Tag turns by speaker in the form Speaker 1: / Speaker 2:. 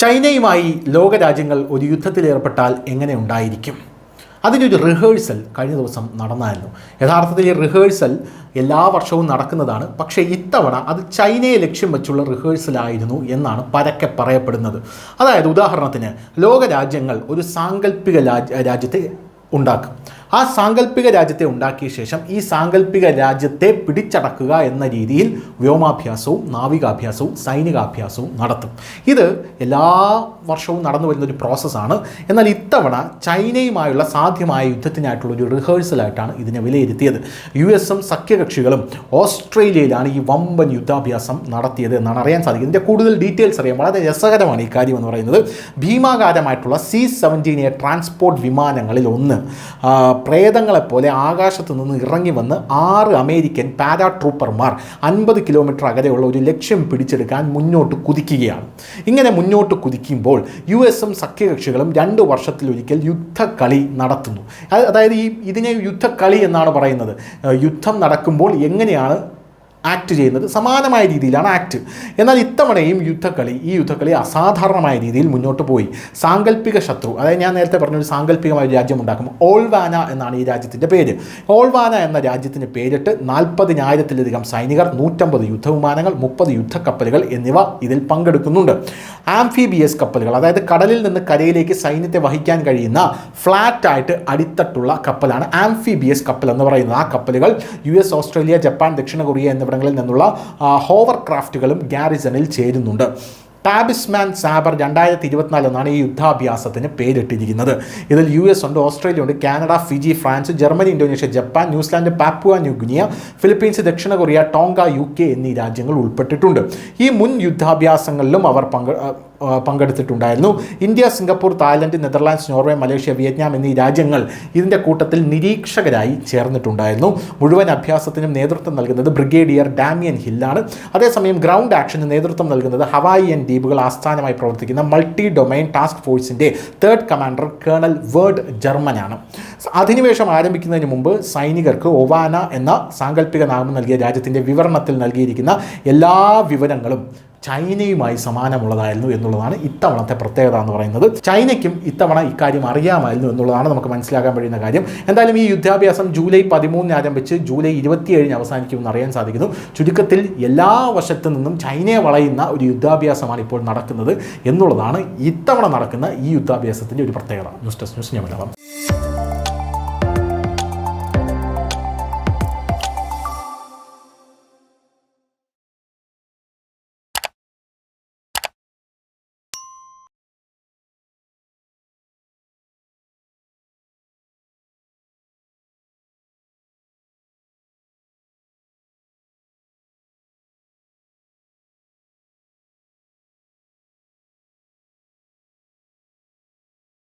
Speaker 1: ചൈനയുമായി ലോകരാജ്യങ്ങൾ ഒരു യുദ്ധത്തിലേർപ്പെട്ടാൽ എങ്ങനെ ഉണ്ടായിരിക്കും? അതിനൊരു റിഹേഴ്സൽ കഴിഞ്ഞ ദിവസം നടന്നായിരുന്നു. യഥാർത്ഥത്തിൽ ഈ റിഹേഴ്സൽ എല്ലാ വർഷവും നടക്കുന്നതാണ്. പക്ഷേ ഇത്തവണ അത് ചൈനയെ ലക്ഷ്യം വെച്ചുള്ള റിഹേഴ്സലായിരുന്നു എന്നാണ് പരക്കെ പറയപ്പെടുന്നത്. അതായത് ഉദാഹരണത്തിന് ലോകരാജ്യങ്ങൾ ഒരു സാങ്കല്പിക രാജ്യത്തെ ഉണ്ടാക്കും. ആ സാങ്കല്പിക രാജ്യത്തെ ഉണ്ടാക്കിയ ശേഷം ഈ സാങ്കല്പിക രാജ്യത്തെ പിടിച്ചടക്കുക എന്ന രീതിയിൽ വ്യോമാഭ്യാസവും നാവികാഭ്യാസവും സൈനികാഭ്യാസവും നടത്തും. ഇത് എല്ലാ വർഷവും നടന്നു വരുന്നൊരു പ്രോസസ്സാണ്. എന്നാൽ ഇത്തവണ ചൈനയുമായുള്ള സാധ്യമായ യുദ്ധത്തിനായിട്ടുള്ളൊരു റിഹേഴ്സലായിട്ടാണ് ഇതിനെ വിലയിരുത്തിയത്. US-ഉം സഖ്യകക്ഷികളും ഓസ്ട്രേലിയയിലാണ് ഈ വമ്പൻ യുദ്ധാഭ്യാസം നടത്തിയത് എന്നാണ് അറിയാൻ സാധിക്കുന്നത്. ഇതിൻ്റെ കൂടുതൽ ഡീറ്റെയിൽസ് അറിയാൻ വളരെ രസകരമാണ് ഈ കാര്യം എന്ന് പറയുന്നത്. ഭീമാകാരമായിട്ടുള്ള C-17A ട്രാൻസ്പോർട്ട് വിമാനങ്ങളിൽ ഒന്ന് പ്രേതങ്ങളെപ്പോലെ ആകാശത്തു നിന്ന് ഇറങ്ങി വന്ന് 6 അമേരിക്കൻ പാരാട്രൂപ്പർമാർ 50 കിലോമീറ്റർ അകലെയുള്ള ഒരു ലക്ഷ്യം പിടിച്ചെടുക്കാൻ മുന്നോട്ട് കുതിക്കുകയാണ്. ഇങ്ങനെ മുന്നോട്ട് കുതിക്കുമ്പോൾ US-ഉം സഖ്യകക്ഷികളും 2 വർഷത്തിലൊരിക്കൽ യുദ്ധക്കളി നടത്തുന്നു. അതായത് ഇതിനെ യുദ്ധക്കളി എന്നാണ് പറയുന്നത്. യുദ്ധം നടക്കുമ്പോൾ എങ്ങനെയാണ് ആക്ട് ചെയ്യുന്നത്, സമാനമായ രീതിയിലാണ് ആക്ട്. എന്നാൽ ഇത്തവണയും ഈ യുദ്ധക്കളി അസാധാരണമായ രീതിയിൽ മുന്നോട്ട് പോയി. സാങ്കല്പിക ശത്രു, അതായത് ഞാൻ നേരത്തെ പറഞ്ഞൊരു സാങ്കല്പികമായ ഒരു രാജ്യം ഉണ്ടാക്കും. ഓൾവാന എന്നാണ് ഈ രാജ്യത്തിൻ്റെ പേര്. ഓൾവാന എന്ന രാജ്യത്തിന് പേരിട്ട് 40,000-ലധികം സൈനികർ, 150 യുദ്ധവിമാനങ്ങൾ, 30 യുദ്ധക്കപ്പലുകൾ എന്നിവ ഇതിൽ പങ്കെടുക്കുന്നുണ്ട്. ആംഫിബിയസ് കപ്പലുകൾ, അതായത് കടലിൽ നിന്ന് കരയിലേക്ക് സൈന്യത്തെ വഹിക്കാൻ കഴിയുന്ന ഫ്ലാറ്റായിട്ട് അടിത്തട്ടുള്ള കപ്പലാണ് ആംഫിബിയസ് കപ്പൽ എന്ന് പറയുന്നത്. ആ കപ്പലുകൾ US, ഓസ്ട്രേലിയ, ജപ്പാൻ, ദക്ഷിണ കൊറിയ എന്നിവിടങ്ങളിൽ നിന്നുള്ള ഹോവർ ക്രാഫ്റ്റുകളും ഗാരിസണിൽ ചേരുന്നുണ്ട്. ടാബിസ്മാൻ സാബർ 2024 എന്നാണ് ഈ യുദ്ധാഭ്യാസത്തിന് പേരിട്ടിരിക്കുന്നത്. ഇതിൽ US ഉണ്ട്, ഓസ്ട്രേലിയ ഉണ്ട്, Canada, Fiji, France, Germany, Indonesia, Japan, New Zealand, Papua New Guinea, Philippines, ദക്ഷിണ കൊറിയ, ടോങ്ക, UK എന്നീ രാജ്യങ്ങൾ ഉൾപ്പെട്ടിട്ടുണ്ട്. ഈ മുൻ യുദ്ധാഭ്യാസങ്ങളിലും അവർ പങ്കെടുത്തിട്ടുണ്ടായിരുന്നു. India, Singapore, Thailand, Netherlands, Norway, Malaysia, Vietnam എന്നീ രാജ്യങ്ങൾ ഇതിൻ്റെ കൂട്ടത്തിൽ നിരീക്ഷകരായി ചേർന്നിട്ടുണ്ടായിരുന്നു. മുഴുവൻ അഭ്യാസത്തിനും നേതൃത്വം നൽകുന്നത് ബ്രിഗേഡിയർ ഡാമിയൻ ഹില്ലാണ്. അതേസമയം ഗ്രൗണ്ട് ആക്ഷന് നേതൃത്വം നൽകുന്നത് ഹവായിയൻ ദ്വീപുകൾ ആസ്ഥാനമായി പ്രവർത്തിക്കുന്ന മൾട്ടി ഡൊമൈൻ ടാസ്ക് ഫോഴ്സിൻ്റെ 3rd കമാൻഡർ കേണൽ വേർഡ് ജർമ്മനാണ്. അധിനിവേശം ആരംഭിക്കുന്നതിന് മുമ്പ് സൈനികർക്ക് ഒവാന എന്ന സാങ്കല്പിക നാമം നൽകിയ രാജ്യത്തിൻ്റെ വിവരണത്തിൽ നൽകിയിരിക്കുന്ന എല്ലാ വിവരങ്ങളും ചൈനയുമായി സമാനമുള്ളതായിരുന്നു എന്നുള്ളതാണ് ഇത്തവണത്തെ പ്രത്യേകത എന്ന് പറയുന്നത്. ചൈനയ്ക്കും ഇത്തവണ ഇക്കാര്യം അറിയാമായിരുന്നു എന്നുള്ളതാണ് നമുക്ക് മനസ്സിലാക്കാൻ കഴിയുന്ന കാര്യം. എന്തായാലും ഈ യുദ്ധാഭ്യാസം ജൂലൈ 13 ആരംഭിച്ച് ജൂലൈ 27 അവസാനിക്കുമെന്ന് അറിയാൻ സാധിക്കുന്നു. ചുരുക്കത്തിൽ എല്ലാ വശത്തു നിന്നും ചൈനയെ വളയുന്ന ഒരു യുദ്ധാഭ്യാസമാണ് ഇപ്പോൾ നടക്കുന്നത് എന്നുള്ളതാണ് ഇത്തവണ നടക്കുന്ന ഈ യുദ്ധാഭ്യാസത്തിൻ്റെ ഒരു പ്രത്യേകത. News desk news Malayalam.